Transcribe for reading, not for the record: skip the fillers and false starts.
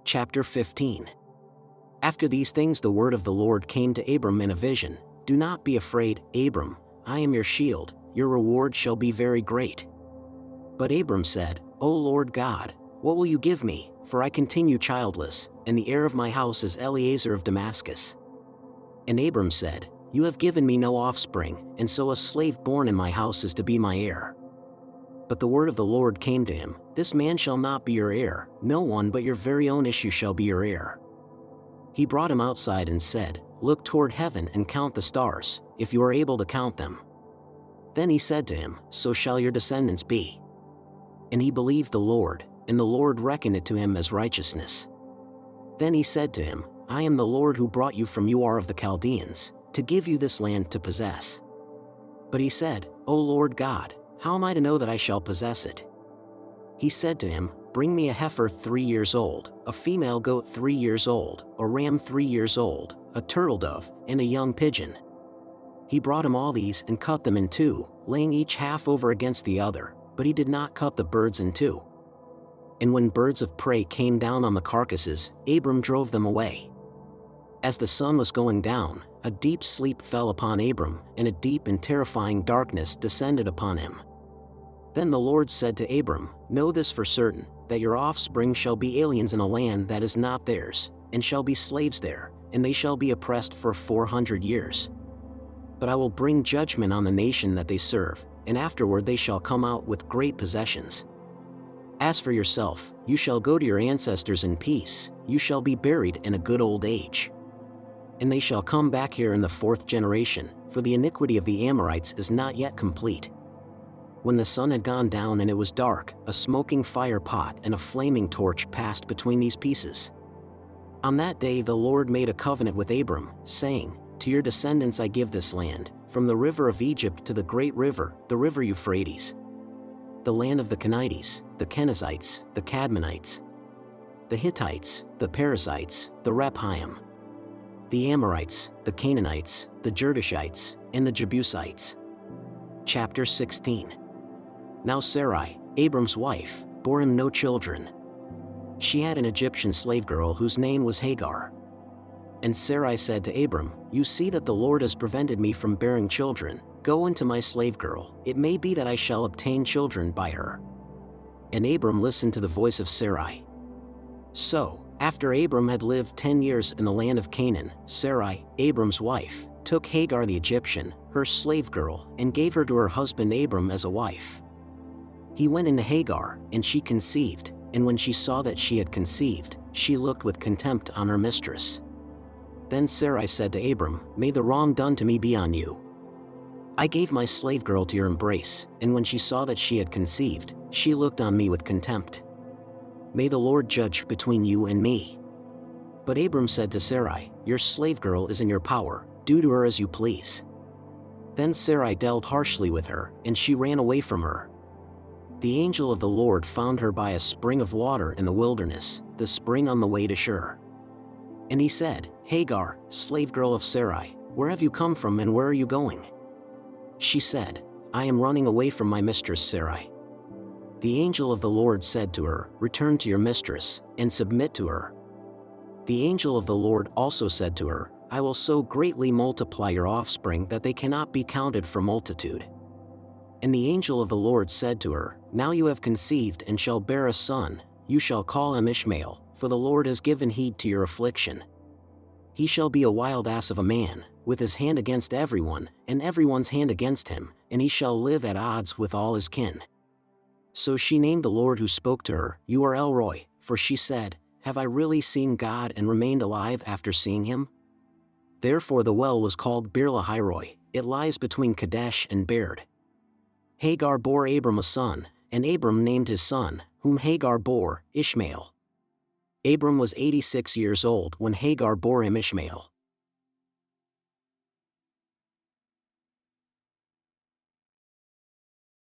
Chapter 15. After these things the word of the Lord came to Abram in a vision. Do not be afraid, Abram, I am your shield, your reward shall be very great. But Abram said, O Lord God, what will you give me, for I continue childless, and the heir of my house is Eliezer of Damascus. And Abram said, You have given me no offspring, and so a slave born in my house is to be my heir. But the word of the Lord came to him, This man shall not be your heir, no one but your very own issue shall be your heir. He brought him outside and said, Look toward heaven and count the stars, if you are able to count them. Then he said to him, So shall your descendants be. And he believed the Lord, and the Lord reckoned it to him as righteousness. Then he said to him, I am the Lord who brought you from Ur of the Chaldeans, to give you this land to possess. But he said, O Lord God, how am I to know that I shall possess it? He said to him, Bring me a heifer 3 years old, a female goat 3 years old, a ram 3 years old, a turtle dove, and a young pigeon. He brought him all these and cut them in two, laying each half over against the other, but he did not cut the birds in two. And when birds of prey came down on the carcasses, Abram drove them away. As the sun was going down, a deep sleep fell upon Abram, and a deep and terrifying darkness descended upon him. Then the Lord said to Abram, Know this for certain, that your offspring shall be aliens in a land that is not theirs, and shall be slaves there, and they shall be oppressed for 400 years. But I will bring judgment on the nation that they serve, and afterward they shall come out with great possessions. As for yourself, you shall go to your ancestors in peace, you shall be buried in a good old age. And they shall come back here in the 4th generation, for the iniquity of the Amorites is not yet complete. When the sun had gone down and it was dark, a smoking fire pot and a flaming torch passed between these pieces. On that day the Lord made a covenant with Abram, saying, To your descendants I give this land, from the river of Egypt to the great river, the river Euphrates. The land of the Canaanites, the Kenizzites, the Cadmonites, the Hittites, the Perizzites, the Rephaim, the Amorites, the Canaanites, the Girgashites, and the Jebusites. Chapter 16. Now Sarai, Abram's wife, bore him no children. She had an Egyptian slave girl whose name was Hagar. And Sarai said to Abram, You see that the Lord has prevented me from bearing children. Go into my slave girl, it may be that I shall obtain children by her. And Abram listened to the voice of Sarai. So, after Abram had lived 10 years in the land of Canaan, Sarai, Abram's wife, took Hagar the Egyptian, her slave girl, and gave her to her husband Abram as a wife. He went into Hagar, and she conceived, and when she saw that she had conceived, she looked with contempt on her mistress. Then Sarai said to Abram, May the wrong done to me be on you. I gave my slave girl to your embrace, and when she saw that she had conceived, she looked on me with contempt. May the Lord judge between you and me. But Abram said to Sarai, Your slave girl is in your power, do to her as you please. Then Sarai dealt harshly with her, and she ran away from her. The angel of the Lord found her by a spring of water in the wilderness, the spring on the way to Shur. And he said, Hagar, slave girl of Sarai, where have you come from and where are you going? She said, I am running away from my mistress Sarai. The angel of the Lord said to her, Return to your mistress, and submit to her. The angel of the Lord also said to her, I will so greatly multiply your offspring that they cannot be counted for multitude. And the angel of the Lord said to her, Now you have conceived and shall bear a son, you shall call him Ishmael, for the Lord has given heed to your affliction. He shall be a wild ass of a man, with his hand against everyone, and everyone's hand against him, and he shall live at odds with all his kin. So she named the Lord who spoke to her, You are El Roi, for she said, Have I really seen God and remained alive after seeing him? Therefore the well was called Bir Lahai-roi, it lies between Kadesh and Bered. Hagar bore Abram a son, and Abram named his son, whom Hagar bore, Ishmael. Abram was 86 years old when Hagar bore him Ishmael.